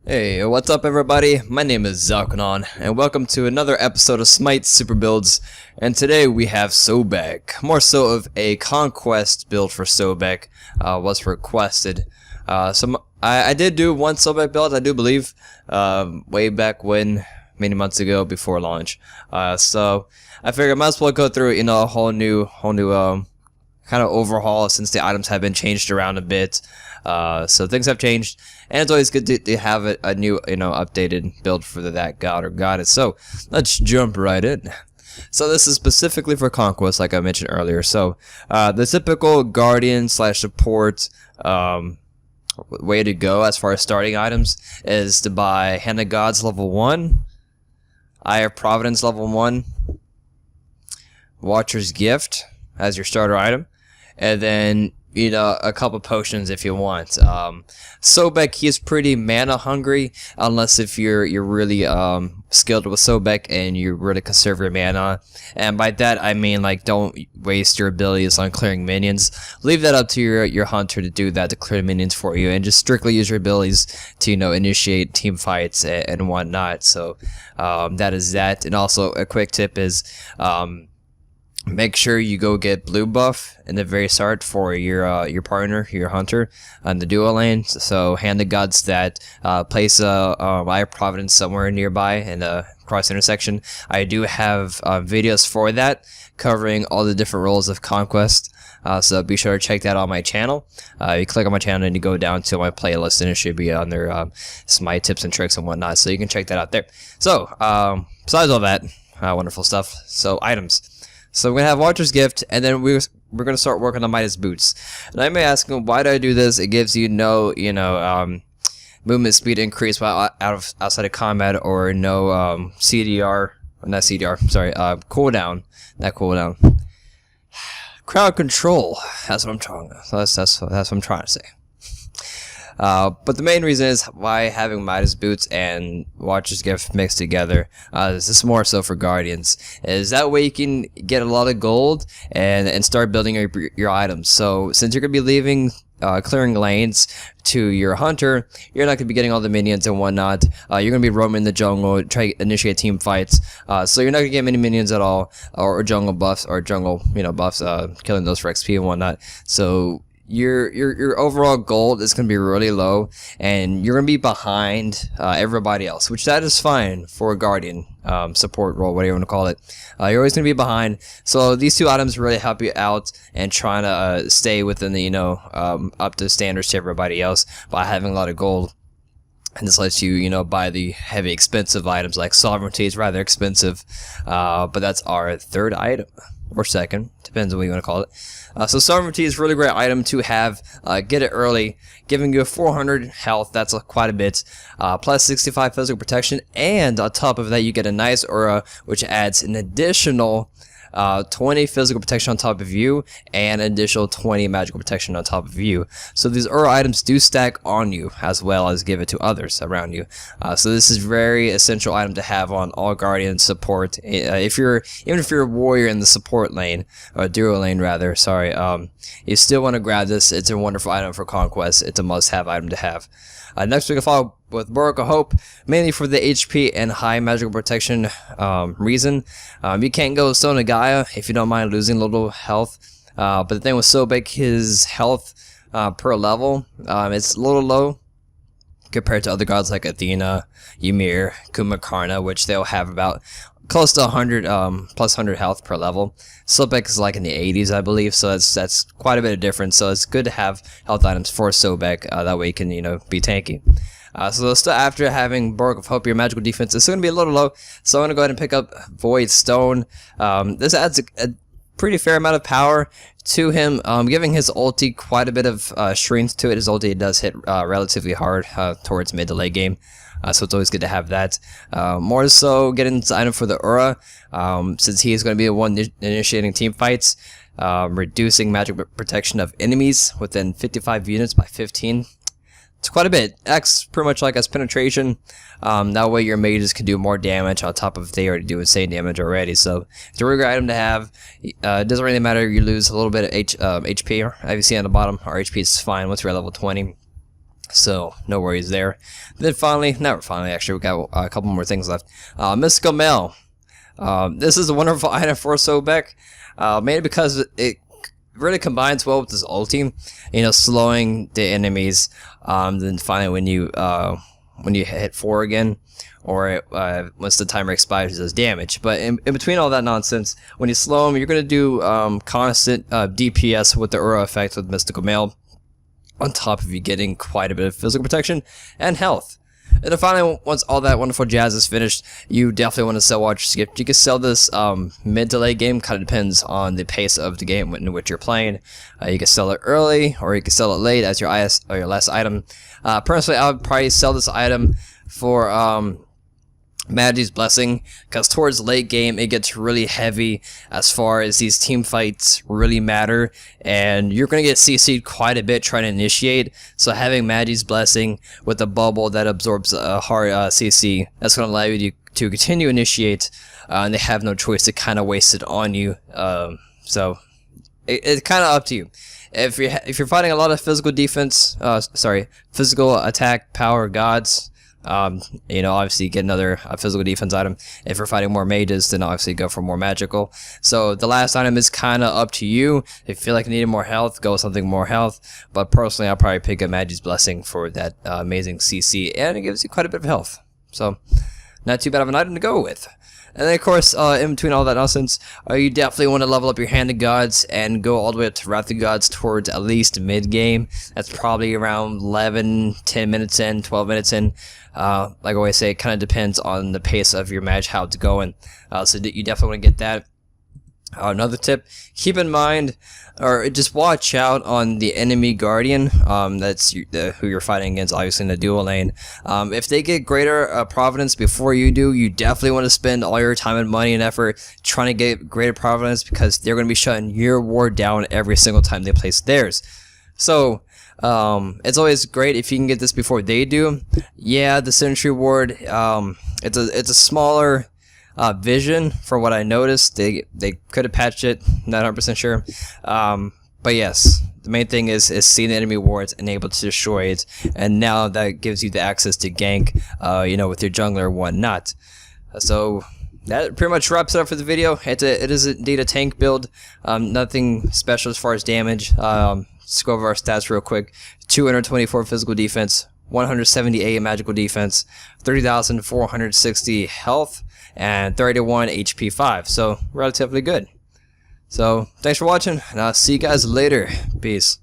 Hey, what's up everybody? My name is Zelkenon, and welcome to another episode of Smite Super Builds, and today we have Sobek. More so of a conquest build for Sobek, was requested. I did do one Sobek build, I do believe, way back when, many months ago before launch. So I figured I might as well go through, a whole new kind of overhaul since the items have been changed around a bit. So things have changed, and it's always good to have a new, updated build for that god or goddess. So let's jump right in. So this is specifically for conquest, like I mentioned earlier. So the typical guardian / support way to go as far as starting items is to buy Hand of Gods level 1, Eye of Providence level 1, Watcher's Gift as your starter item, and then a couple potions if you want. Sobek, he is pretty mana hungry, unless if you're really skilled with Sobek and you really conserve your mana. And by that I mean, like, don't waste your abilities on clearing minions. Leave that up to your hunter to do that, to clear minions for you, and just strictly use your abilities to initiate team fights and whatnot. So that is that. And also a quick tip is make sure you go get blue buff in the very start for your partner, your hunter, on the duo lane. So Hand of Gods that place Eye of Providence somewhere nearby in the cross intersection. I do have videos for that covering all the different roles of conquest. So be sure to check that on my channel. You click on my channel and you go down to my playlist, and it should be on there, Smite tips and tricks and whatnot. So you can check that out there. So besides all that wonderful stuff, so items. So we're going to have Watcher's Gift, and then we're going to start working on Midas Boots. And I may ask him, why do I do this? It gives you no, movement speed increase while outside of combat, or no CDR, not CDR, sorry, cooldown, not cooldown. Crowd control, that's what I'm trying to, that's what I'm trying to say. But the main reason is why having Midas Boots and Watcher's Gift mixed together, this is more so for Guardians, is that way you can get a lot of gold and start building your items. So since you're going to be leaving clearing lanes to your hunter, you're not going to be getting all the minions and whatnot. You're going to be roaming the jungle, try to initiate team fights, so you're not going to get many minions at all, or jungle buffs, or jungle buffs, killing those for XP and whatnot. So your overall gold is going to be really low, and you're going to be behind everybody else, which that is fine for a guardian support role, whatever you want to call it. You're always going to be behind, so these two items really help you out and trying to stay within the up to standards to everybody else by having a lot of gold. And this lets you, buy the heavy expensive items, like Sovereignty is rather expensive, but that's our third item, or second, depends on what you want to call it. So Sovereignty is a really great item to have. Get it early, giving you a 400 health, that's quite a bit, plus 65 physical protection, and on top of that you get a nice aura, which adds an additional 20 physical protection on top of you, and an additional 20 magical protection on top of you. So these aura items do stack on you, as well as give it to others around you. So this is very essential item to have on all guardian support. Even if you're a warrior in the support lane, or duo lane rather, sorry, you still want to grab this. It's a wonderful item for conquest. It's a must-have item to have. Next we can follow with Oracle of Hope, mainly for the HP and high magical protection reason. You can't go with Stone of Gaia if you don't mind losing a little health. But the thing with Sobek, his health per level, it's a little low compared to other gods like Athena, Ymir, Kumakarna, which they'll have about close to 100 plus 100 health per level. Sobek is like in the 80s, I believe, so that's quite a bit of difference. So it's good to have health items for Sobek, that way you can be tanky. So still, after having Oracle of Hope, your magical defense is going to be a little low, so I'm going to go ahead and pick up Void Stone. This adds a pretty fair amount of power to him, giving his ulti quite a bit of strength to it. His ulti does hit relatively hard towards mid to late game. So it's always good to have that. More so, getting this item for the aura, since he is going to be the one initiating team fights, reducing magic protection of enemies within 55 units by 15. It's quite a bit. Acts pretty much like as penetration. That way your mages can do more damage on top of they already do insane damage already. So it's a really good item to have. It doesn't really matter if you lose a little bit of HP. Or, as you see on the bottom, our HP is fine once we're at level 20. So no worries there. Then finally, not finally, actually, we got a couple more things left. Mystical Mail. This is a wonderful item for Sobek, mainly because it really combines well with this ulti, slowing the enemies. Then finally, when you hit 4 again, or once the timer expires, it does damage. But in between all that nonsense, when you slow them, you're gonna do constant DPS with the aura effect with Mystical Mail, on top of you getting quite a bit of physical protection and health. And then finally, once all that wonderful jazz is finished, you definitely want to sell Watch Skip. You can sell this mid to late game, kind of depends on the pace of the game in which you're playing. You can sell it early, or you can sell it late as your last item. Personally, I would probably sell this item for Magi's Blessing, because towards late game it gets really heavy as far as these team fights really matter, and you're going to get CC'd quite a bit trying to initiate. So having Magi's Blessing with a bubble that absorbs a hard CC, that's going to allow you to continue initiate, and they have no choice to kind of waste it on you. So it's kind of up to you. If you're fighting a lot of physical defense, physical attack power gods, obviously get another physical defense item. If you're fighting more mages, then obviously go for more magical. So the last item is kind of up to you. If you feel like you need more health, go with something more health. But personally, I'll probably pick a Magi's Blessing for that amazing CC, and it gives you quite a bit of health. So not too bad of an item to go with. And then, of course, in between all that nonsense, you definitely want to level up your Hand of Gods and go all the way up to Wrath of Gods towards at least mid-game. That's probably around 11, 10 minutes in, 12 minutes in. Like I always say, it kind of depends on the pace of your match, how it's going. So you definitely want to get that. Another tip, keep in mind, or just watch out on the enemy guardian, that's who you're fighting against, obviously in the dual lane. If they get greater providence before you do, you definitely want to spend all your time and money and effort trying to get greater providence, because they're going to be shutting your ward down every single time they place theirs. So it's always great if you can get this before they do. Yeah, the Sentry ward, it's a smaller vision for what I noticed. They could have patched it, not 100% sure. But yes, the main thing is seeing the enemy wards and able to destroy it, and now that gives you the access to gank, with your jungler or whatnot. So that pretty much wraps it up for the video. It is indeed a tank build, nothing special as far as damage. Let's go over our stats real quick. 224 physical defense, 178 magical defense, 30,460 health, and 31 HP 5, so relatively good. So thanks for watching, and I'll see you guys later. Peace.